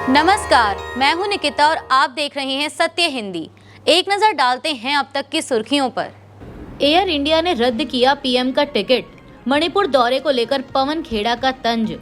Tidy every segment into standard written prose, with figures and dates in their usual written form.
नमस्कार, मैं हूं निकिता और आप देख रहे हैं सत्य हिंदी। एक नजर डालते हैं अब तक की सुर्खियों पर। एयर इंडिया ने रद्द किया पीएम का टिकट। मणिपुर दौरे को लेकर पवन खेड़ा का तंज।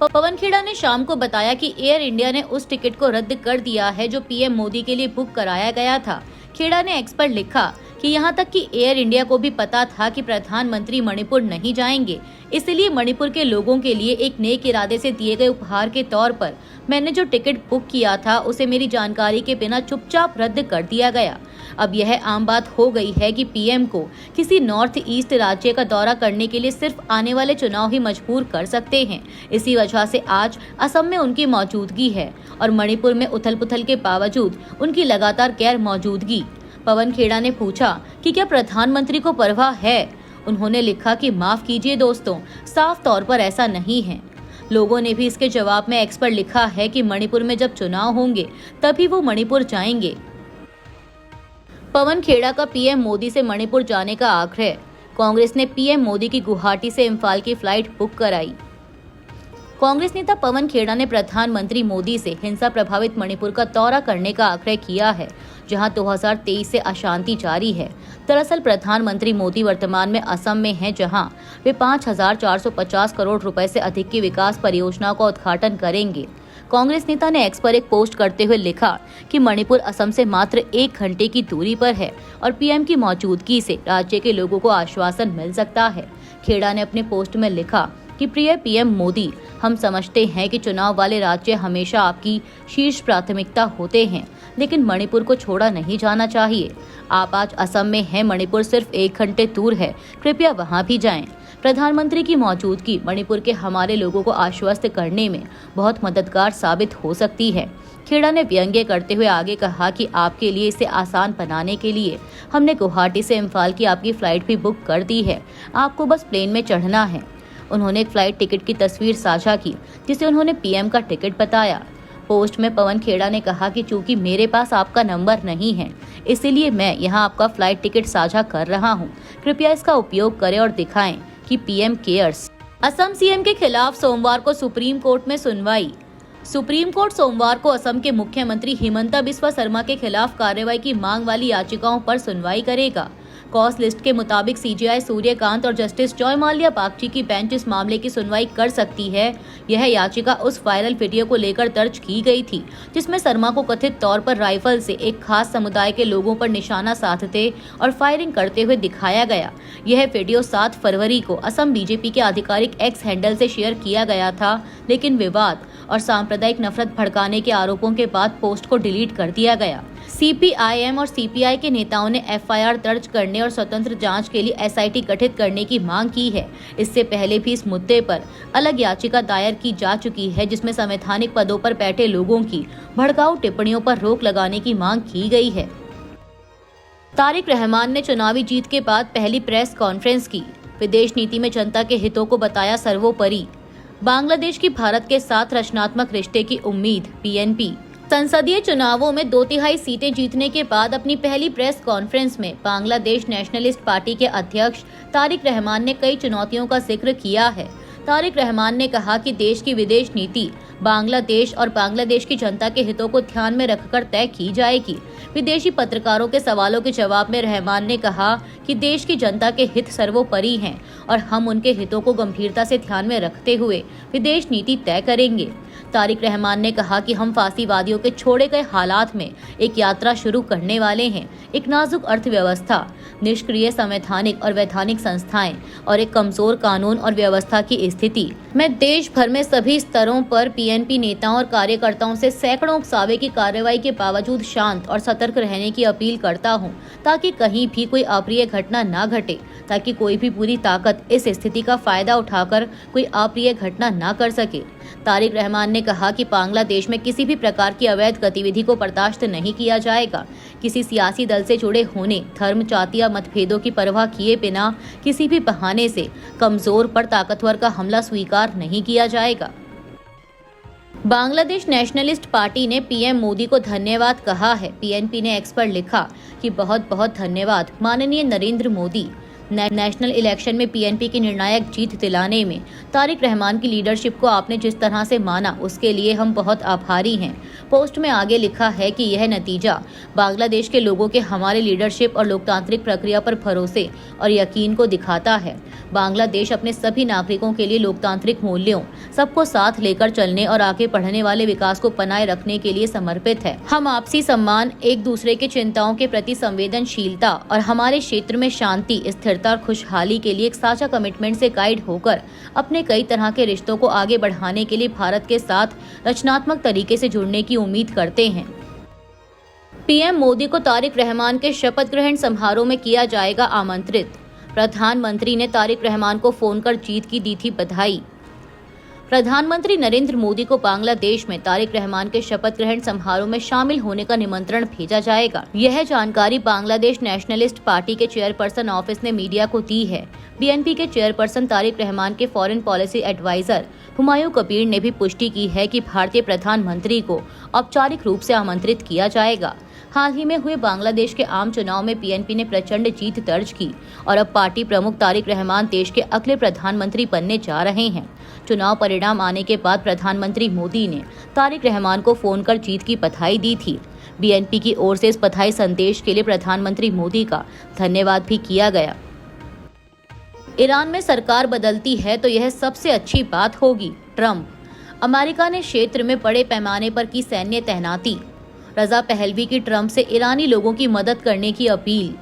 पवन खेड़ा ने शाम को बताया कि एयर इंडिया ने उस टिकट को रद्द कर दिया है जो पीएम मोदी के लिए बुक कराया गया था। खेड़ा ने एक्स पर लिखा कि यहाँ तक कि एयर इंडिया को भी पता था कि प्रधानमंत्री मणिपुर नहीं जाएंगे, इसलिए मणिपुर के लोगों के लिए एक नेक इरादे से दिए गए उपहार के तौर पर मैंने जो टिकट बुक किया था उसे मेरी जानकारी के बिना चुपचाप रद्द कर दिया गया। अब यह आम बात हो गई है कि पीएम को किसी नॉर्थ ईस्ट राज्य का दौरा करने के लिए सिर्फ आने वाले चुनाव ही मजबूर कर सकते हैं। इसी वजह से आज असम में उनकी मौजूदगी है और मणिपुर में उथल पुथल के बावजूद उनकी लगातार गैर मौजूदगी। पवन खेड़ा ने पूछा कि क्या प्रधानमंत्री को परवाह है। उन्होंने लिखा कि माफ कीजिए दोस्तों, साफ तौर पर ऐसा नहीं है। लोगों ने भी इसके जवाब में एक्स पर लिखा है कि मणिपुर में जब चुनाव होंगे तभी वो मणिपुर जाएंगे। पवन खेड़ा का पीएम मोदी से मणिपुर जाने का आग्रह। कांग्रेस ने पीएम मोदी की गुवाहाटी से इम्फाल की फ्लाइट बुक कराई। कांग्रेस नेता पवन खेड़ा ने प्रधानमंत्री मोदी से हिंसा प्रभावित मणिपुर का दौरा करने का आग्रह किया है, जहां 2023 से अशांति जारी है। दरअसल प्रधानमंत्री मोदी वर्तमान में असम में हैं, जहां वे 5,450 करोड़ रुपए से अधिक की विकास परियोजनाओं का उद्घाटन करेंगे। कांग्रेस नेता ने एक्स पर एक पोस्ट करते हुए लिखा कि मणिपुर असम से मात्र 1 घंटे की दूरी पर है और पीएम की मौजूदगी से राज्य के लोगों को आश्वासन मिल सकता है। खेड़ा ने अपने पोस्ट में लिखा कि प्रिय पीएम मोदी, हम समझते हैं कि चुनाव वाले राज्य हमेशा आपकी शीर्ष प्राथमिकता होते हैं, लेकिन मणिपुर को छोड़ा नहीं जाना चाहिए। आप आज असम में हैं, मणिपुर सिर्फ 1 घंटे दूर है, कृपया वहां भी जाएं। प्रधानमंत्री की मौजूदगी मणिपुर के हमारे लोगों को आश्वस्त करने में बहुत मददगार साबित हो सकती है। खेड़ा ने व्यंग्य करते हुए आगे कहा कि आपके लिए इसे आसान बनाने के लिए हमने गुवाहाटी से इम्फाल की आपकी फ्लाइट भी बुक कर दी है, आपको बस प्लेन में चढ़ना है। उन्होंने एक फ्लाइट टिकट की तस्वीर साझा की जिसे उन्होंने पीएम का टिकट बताया। पोस्ट में पवन खेड़ा ने कहा कि चूंकि मेरे पास आपका नंबर नहीं है, इसीलिए मैं यहां आपका फ्लाइट टिकट साझा कर रहा हूं। कृपया इसका उपयोग करें और दिखाएं कि पीएम केयर्स। असम सीएम के खिलाफ सोमवार को सुप्रीम कोर्ट में सुनवाई। सुप्रीम कोर्ट सोमवार को असम के मुख्यमंत्री हिमंता बिस्वा शर्मा के खिलाफ कार्रवाई की मांग वाली याचिकाओं पर सुनवाई करेगा। कॉस लिस्ट के मुताबिक सीजेआई सूर्यकांत और जस्टिस जॉय माल्या बागची की बेंच इस मामले की सुनवाई कर सकती है। यह याचिका उस वायरल वीडियो को लेकर दर्ज की गई थी जिसमें शर्मा को कथित तौर पर राइफल से एक खास समुदाय के लोगों पर निशाना साधते और फायरिंग करते हुए दिखाया गया। यह वीडियो 7 फरवरी को असम बीजेपी के आधिकारिक एक्स हैंडल से शेयर किया गया था, लेकिन विवाद और सांप्रदायिक नफरत भड़काने के आरोपों के बाद पोस्ट को डिलीट कर दिया गया। सीपीआईएम और सीपीआई के नेताओं ने एफआईआर दर्ज करने और स्वतंत्र जांच के लिए एसआईटी गठित करने की मांग की है। इससे पहले भी इस मुद्दे पर अलग याचिका दायर की जा चुकी है, जिसमें संवैधानिक पदों पर बैठे लोगों की भड़काऊ टिप्पणियों पर रोक लगाने की मांग की गई है। तारिक रहमान ने चुनावी जीत के बाद पहली प्रेस कॉन्फ्रेंस की। विदेश नीति में जनता के हितों को बताया सर्वोपरि। बांग्लादेश की भारत के साथ रचनात्मक रिश्ते की उम्मीद। पीएनपी संसदीय चुनावों में 2/3 सीटें जीतने के बाद अपनी पहली प्रेस कॉन्फ्रेंस में बांग्लादेश नेशनलिस्ट पार्टी के अध्यक्ष तारिक रहमान ने कई चुनौतियों का जिक्र किया है। तारिक रहमान ने कहा कि देश की विदेश नीति बांग्लादेश और बांग्लादेश की जनता के हितों को ध्यान में रखकर तय की जाएगी। विदेशी पत्रकारों के सवालों के जवाब में रहमान ने कहा कि देश की जनता के हित सर्वोपरि हैं और हम उनके हितों को गंभीरता से ध्यान में रखते हुए विदेश नीति तय करेंगे। तारिक रहमान ने कहा कि हम फांसीवादियों के छोड़े गए हालात में एक यात्रा शुरू करने वाले हैं। एक नाजुक अर्थव्यवस्था, निष्क्रिय संवैधानिक और वैधानिक संस्थाएं और एक कमजोर कानून और व्यवस्था की स्थिति। मैं देश भर में सभी स्तरों पर पीएनपी नेताओं और कार्यकर्ताओं से सैकड़ों उकसावे की कार्रवाई के बावजूद शांत और सतर्क रहने की अपील करता हूं, ताकि कहीं भी कोई अप्रिय घटना न घटे, ताकि कोई भी पूरी ताकत इस स्थिति का फायदा उठाकर कोई अप्रिय घटना न कर सके। तारिक रहमान ने कहा कि बांग्लादेश में किसी भी प्रकार की अवैध गतिविधि को बर्दाश्त नहीं किया जाएगा। किसी सियासी दल से जुड़े होने, धर्म, जाति या मतभेदों की परवाह किए बिना किसी भी बहाने से कमजोर पर ताकतवर का हमला स्वीकार नहीं किया जाएगा। बांग्लादेश नेशनलिस्ट पार्टी ने पीएम मोदी को धन्यवाद कहा है। पीएनपी ने एक्स पर लिखा कि बहुत बहुत धन्यवाद माननीय नरेंद्र मोदी। नेशनल इलेक्शन में पीएनपी की निर्णायक जीत दिलाने में तारिक रहमान की लीडरशिप को आपने जिस तरह से माना उसके लिए हम बहुत आभारी हैं। पोस्ट में आगे लिखा है कि यह नतीजा बांग्लादेश के लोगों के हमारे लीडरशिप और लोकतांत्रिक प्रक्रिया पर भरोसे और यकीन को दिखाता है। बांग्लादेश अपने सभी नागरिकों के लिए लोकतांत्रिक मूल्यों, सबको साथ लेकर चलने और आगे बढ़ने वाले विकास को बनाए रखने के लिए समर्पित है। हम आपसी सम्मान, एक दूसरे की चिंताओं के प्रति संवेदनशीलता और हमारे क्षेत्र में शांति, स्थिरता और खुशहाली के लिए एक साझा कमिटमेंट से गाइड होकर अपने कई तरह के रिश्तों को आगे बढ़ाने के लिए भारत के साथ रचनात्मक तरीके से जुड़ने की उम्मीद करते हैं। पीएम मोदी को तारिक रहमान के शपथ ग्रहण समारोह में किया जाएगा आमंत्रित। प्रधानमंत्री ने तारिक रहमान को फोन कर जीत की दी थी बधाई। प्रधानमंत्री नरेंद्र मोदी को बांग्लादेश में तारिक रहमान के शपथ ग्रहण समारोह में शामिल होने का निमंत्रण भेजा जाएगा। यह जानकारी बांग्लादेश नेशनलिस्ट पार्टी के चेयरपर्सन ऑफिस ने मीडिया को दी है। बीएनपी के चेयरपर्सन तारिक रहमान के foreign policy adviser Humayun Kabir ने भी पुष्टि की है कि भारतीय प्रधानमंत्री को औपचारिक रूप से आमंत्रित किया जाएगा। हाल ही में हुए बांग्लादेश के आम चुनाव में पीएनपी ने प्रचंड जीत दर्ज की और अब पार्टी प्रमुख तारिक रहमान देश के अगले प्रधानमंत्री बनने जा रहे हैं। चुनाव परिणाम आने के बाद प्रधानमंत्री मोदी ने तारिक रहमान को फोन कर जीत की बधाई दी थी। बीएनपी की ओर से इस बधाई संदेश के लिए प्रधानमंत्री मोदी का धन्यवाद भी किया गया। ईरान में सरकार बदलती है तो यह सबसे अच्छी बात होगी, ट्रंप। अमेरिका ने क्षेत्र में बड़े पैमाने पर की सैन्य तैनाती। रजा पहलवी की ट्रंप से ईरानी लोगों की मदद करने की अपील।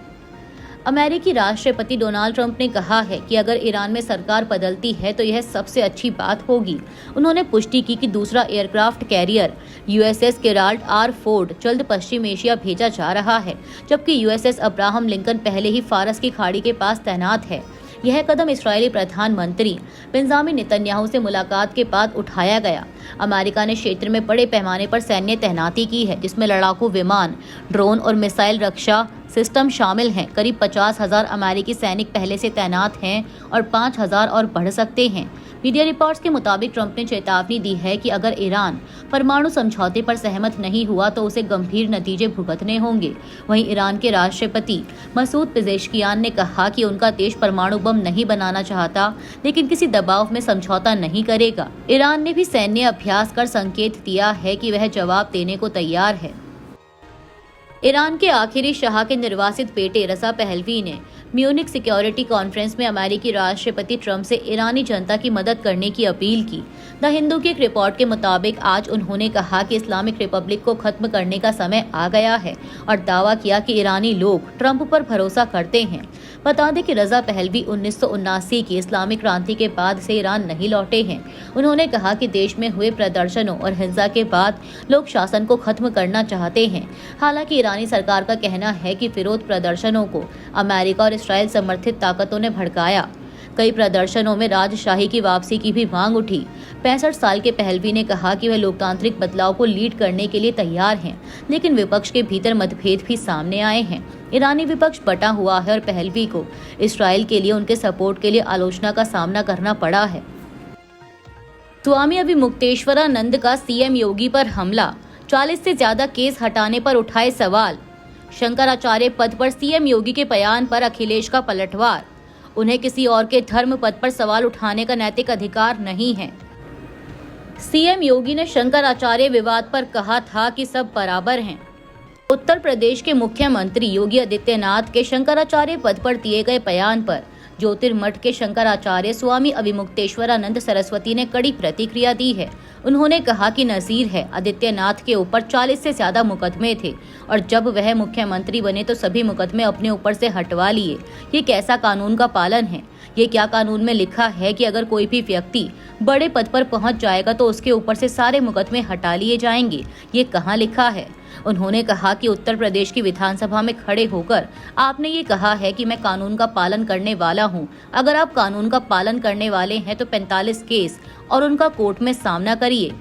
अमेरिकी राष्ट्रपति डोनाल्ड ट्रंप ने कहा है कि अगर ईरान में सरकार बदलती है तो यह सबसे अच्छी बात होगी। उन्होंने पुष्टि की कि दूसरा aircraft carrier USS Gerald R Ford जल्द पश्चिम एशिया भेजा जा रहा है, जबकि यूएसएस अब्राहम लिंकन पहले ही फारस की खाड़ी के पास तैनात है। यह कदम इस्राएली प्रधानमंत्री बेंजामिन नेतन्याहू से मुलाकात के बाद उठाया गया। अमेरिका ने क्षेत्र में बड़े पैमाने पर सैन्य तैनाती की है, जिसमें लड़ाकू विमान, ड्रोन और मिसाइल रक्षा सिस्टम शामिल हैं। करीब 50,000 अमेरिकी सैनिक पहले से तैनात हैं और 5,000 और बढ़ सकते हैं। मीडिया रिपोर्ट्स के मुताबिक ट्रंप ने चेतावनी दी है कि अगर ईरान परमाणु समझौते पर सहमत नहीं हुआ तो उसे गंभीर नतीजे भुगतने होंगे। वहीं ईरान के राष्ट्रपति मसूद पेजेश्कियान ने कहा कि उनका देश परमाणु बम नहीं बनाना चाहता, लेकिन किसी दबाव में समझौता नहीं करेगा। ईरान ने भी सैन्य अभ्यास कर संकेत दिया है कि वह जवाब देने को तैयार है। ईरान के आखिरी शाह के निर्वासित बेटे रजा पहलवी ने म्यूनिक सिक्योरिटी कॉन्फ्रेंस में अमेरिकी राष्ट्रपति ट्रंप से ईरानी जनता की मदद करने की अपील की। द हिंदू की एक रिपोर्ट के मुताबिक आज उन्होंने कहा कि इस्लामिक रिपब्लिक को खत्म करने का समय आ गया है और दावा किया कि ईरानी लोग ट्रंप पर भरोसा करते हैं। बता दें कि रजा पहलवी 1979 की इस्लामिक क्रांति के बाद से ईरान नहीं लौटे हैं। उन्होंने कहा कि देश में हुए प्रदर्शनों और हिंसा के बाद लोग शासन को खत्म करना चाहते हैं। हालांकि ईरानी सरकार का कहना है कि विरोध प्रदर्शनों को अमेरिका और इसराइल समर्थित ताकतों ने भड़काया। कई प्रदर्शनों में राजशाही की वापसी की भी मांग उठी। 65 साल के पहलवी ने कहा कि वह लोकतांत्रिक बदलाव को लीड करने के लिए तैयार हैं, लेकिन विपक्ष के भीतर मतभेद भी सामने आए हैं। ईरानी विपक्ष बटा हुआ है और पहलवी को इसराइल के लिए उनके सपोर्ट के लिए आलोचना का सामना करना पड़ा है। स्वामी अभिमुक्तेश्वरानंद का सीएम योगी पर हमला, 40 से ज्यादा केस हटाने पर उठाए सवाल। शंकराचार्य पद पर सीएम योगी के बयान पर अखिलेश का पलटवार। उन्हें किसी और के धर्म पद पर सवाल उठाने का नैतिक अधिकार नहीं है। सीएम योगी ने शंकराचार्य विवाद पर कहा था कि सब बराबर हैं। उत्तर प्रदेश के मुख्यमंत्री योगी आदित्यनाथ के शंकराचार्य पद पर दिए गए बयान पर ज्योतिर्मठ के शंकराचार्य स्वामी अभिमुक्तेश्वरानंद सरस्वती ने कड़ी प्रतिक्रिया दी है। उन्होंने कहा कि नजीर है, आदित्यनाथ के ऊपर 40 से ज्यादा मुकदमे थे और जब वह मुख्यमंत्री बने तो सभी मुकदमे अपने ऊपर से हटवा लिए। ये कैसा कानून का पालन है? ये क्या कानून में लिखा है कि अगर कोई भी व्यक्ति बड़े पद पर पहुंच जाएगा तो उसके ऊपर से सारे मुकदमे हटा लिए जाएंगे? ये कहाँ लिखा है? उन्होंने कहा कि उत्तर प्रदेश की विधानसभा में खड़े होकर आपने ये कहा है कि मैं कानून का पालन करने वाला हूं। अगर आप कानून का पालन करने वाले हैं तो 45 केस और उनका कोर्ट में सामना करिए।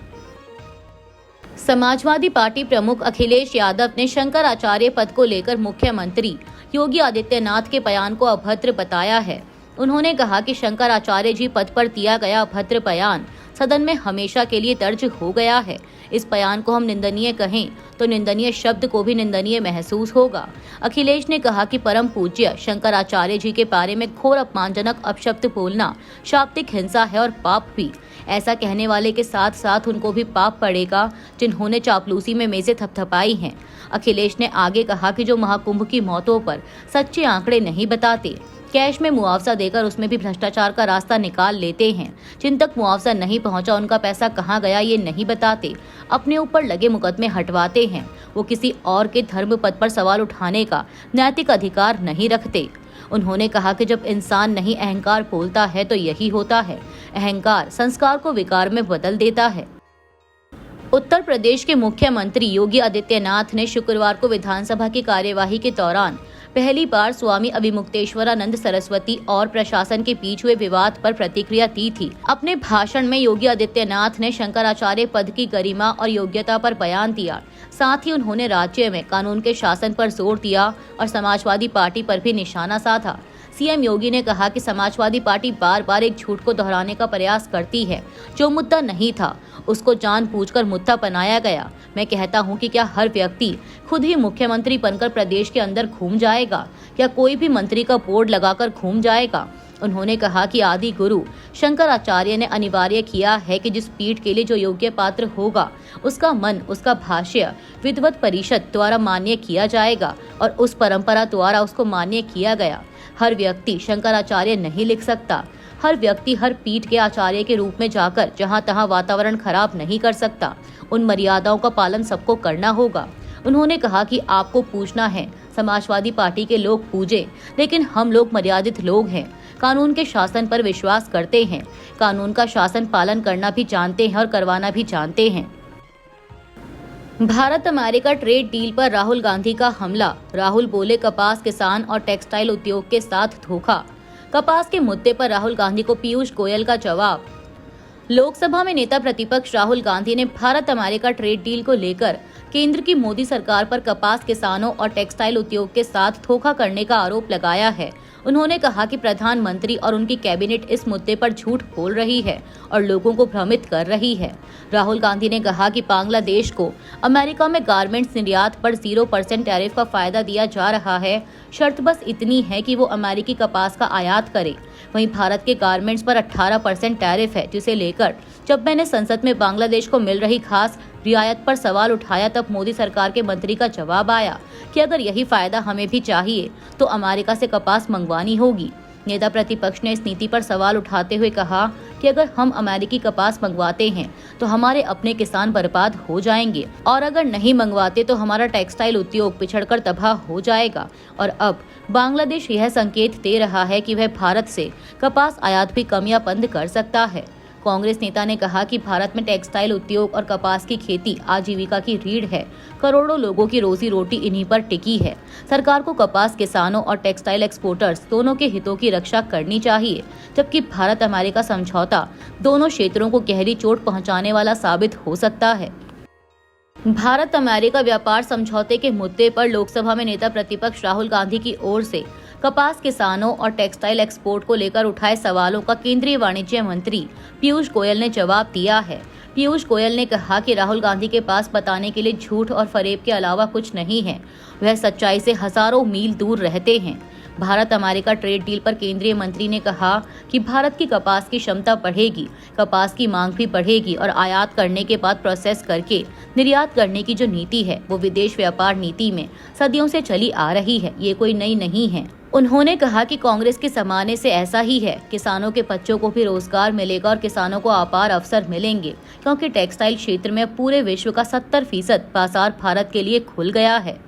समाजवादी पार्टी प्रमुख अखिलेश यादव ने शंकराचार्य पद को लेकर मुख्यमंत्री योगी आदित्यनाथ के बयान को अभद्र बताया है। उन्होंने कहा कि शंकराचार्य जी पद पर दिया गया अभद्र बयान सदन में हमेशा के लिए दर्ज हो गया है। इस बयान को हम निंदनीय कहें तो निंदनीय शब्द को भी निंदनीय महसूस होगा। अखिलेश ने कहा कि परम पूज्य शंकराचार्य जी के बारे में घोर अपमानजनक अपशब्द बोलना शाब्दिक हिंसा है और पाप भी। ऐसा कहने वाले के साथ साथ उनको भी पाप पड़ेगा जिन्होंने चापलूसी में मेजें थपथपाई हैं। अखिलेश ने आगे कहा कि जो महाकुंभ की मौतों पर सच्चे आंकड़े नहीं बताते, कैश में मुआवजा देकर उसमें भी भ्रष्टाचार का रास्ता निकाल लेते हैं, जिन तक मुआवजा नहीं पहुंचा उनका पैसा कहां गया ये नहीं बताते, अपने ऊपर लगे मुकदमे हटवाते हैं, वो किसी और के धर्म पद पर सवाल उठाने का नैतिक अधिकार नहीं रखते। उन्होंने कहा कि जब इंसान नहीं अहंकार बोलता है तो यही होता है, अहंकार संस्कार को विकार में बदल देता है। उत्तर प्रदेश के मुख्यमंत्री योगी आदित्यनाथ ने शुक्रवार को विधानसभा की कार्यवाही के दौरान पहली बार स्वामी अभिमुक्तेश्वरानंद सरस्वती और प्रशासन के बीच हुए विवाद पर प्रतिक्रिया दी थी। अपने भाषण में योगी आदित्यनाथ ने शंकराचार्य पद की गरिमा और योग्यता पर बयान दिया। साथ ही उन्होंने राज्य में कानून के शासन पर जोर दिया और समाजवादी पार्टी पर भी निशाना साधा। सीएम योगी ने कहा कि समाजवादी पार्टी बार बार एक झूठ को दोहराने का प्रयास करती है। जो मुद्दा नहीं था उसको जानबूझकर मुद्दा बनाया गया। मैं कहता हूं कि क्या हर व्यक्ति खुद ही मुख्यमंत्री बनकर प्रदेश के अंदर घूम जाएगा या कोई भी मंत्री का बोर्ड लगाकर घूम जाएगा। उन्होंने कहा कि आदि गुरु शंकराचार्य ने अनिवार्य किया है कि जिस पीठ के लिए जो योग्य पात्र होगा उसका मन, उसका भाष्य विद्वत परिषद द्वारा मान्य किया जाएगा और उस परंपरा द्वारा उसको मान्य किया गया। हर व्यक्ति शंकराचार्य नहीं लिख सकता। हर व्यक्ति हर पीठ के आचार्य के रूप में जाकर जहां तहां वातावरण खराब नहीं कर सकता। उन मर्यादाओं का पालन सबको करना होगा। उन्होंने कहा कि आपको पूछना है, समाजवादी पार्टी के लोग पूजे, लेकिन हम लोग मर्यादित लोग हैं, कानून के शासन पर विश्वास करते हैं, कानून का शासन पालन करना भी जानते हैं और करवाना भी जानते हैं। भारत अमेरिका ट्रेड डील पर राहुल गांधी का हमला। राहुल बोले कपास, किसान और टेक्सटाइल उद्योग के साथ धोखा। कपास के मुद्दे पर राहुल गांधी को पीयूष गोयल का जवाब। लोकसभा में नेता प्रतिपक्ष राहुल गांधी ने भारत अमेरिका ट्रेड डील को लेकर केंद्र की मोदी सरकार पर कपास, किसानों और टेक्सटाइल उद्योग के साथ धोखा करने का आरोप लगाया है। उन्होंने कहा कि प्रधानमंत्री और उनकी कैबिनेट इस मुद्दे पर झूठ बोल रही है और लोगों को भ्रमित कर रही है। राहुल गांधी ने कहा कि बांग्लादेश को अमेरिका में गारमेंट्स निर्यात पर 0% टैरिफ का फायदा दिया जा रहा है। शर्त बस इतनी है कि वो अमेरिकी कपास का आयात करे। वहीं भारत के गारमेंट्स पर 18% टैरिफ है, जिसे लेकर जब मैंने संसद में बांग्लादेश को मिल रही खास रियायत पर सवाल उठाया तब मोदी सरकार के मंत्री का जवाब आया कि अगर यही फायदा हमें भी चाहिए तो अमेरिका से कपास मंगवानी होगी। नेता प्रतिपक्ष ने इस नीति पर सवाल उठाते हुए कहा कि अगर हम अमेरिकी कपास मंगवाते हैं तो हमारे अपने किसान बर्बाद हो जाएंगे और अगर नहीं मंगवाते तो हमारा टेक्सटाइल उद्योग पिछड़कर तबाह हो जाएगा। और अब बांग्लादेश यह संकेत दे रहा है कि वह भारत से कपास आयात भी कम या बंद कर सकता है। कांग्रेस नेता ने कहा कि भारत में टेक्सटाइल उद्योग और कपास की खेती आजीविका की रीढ़ है। करोड़ों लोगों की रोजी रोटी इन्हीं पर टिकी है। सरकार को कपास, किसानों और टेक्सटाइल एक्सपोर्टर्स दोनों के हितों की रक्षा करनी चाहिए, जबकि भारत अमेरिका समझौता दोनों क्षेत्रों को गहरी चोट पहुंचाने वाला साबित हो सकता है। भारत अमेरिका व्यापार समझौते के मुद्दे पर लोकसभा में नेता प्रतिपक्ष राहुल गांधी की ओर से कपास, किसानों और टेक्सटाइल एक्सपोर्ट को लेकर उठाए सवालों का केंद्रीय वाणिज्य मंत्री पीयूष गोयल ने जवाब दिया है। पीयूष गोयल ने कहा कि राहुल गांधी के पास बताने के लिए झूठ और फरेब के अलावा कुछ नहीं है। वह सच्चाई से हजारों मील दूर रहते हैं। भारत अमेरिका ट्रेड डील पर केंद्रीय मंत्री ने कहा कि भारत की कपास की क्षमता बढ़ेगी, कपास की मांग भी बढ़ेगी और आयात करने के बाद प्रोसेस करके निर्यात करने की जो नीति है वो विदेश व्यापार नीति में सदियों से चली आ रही है, ये कोई नई नहीं है। उन्होंने कहा कि कांग्रेस के जमाने से ऐसा ही है, किसानों के बच्चों को भी रोजगार मिलेगा और किसानों को अपार अवसर मिलेंगे, क्योंकि टेक्सटाइल क्षेत्र में पूरे विश्व का 70% बाजार भारत के लिए खुल गया है।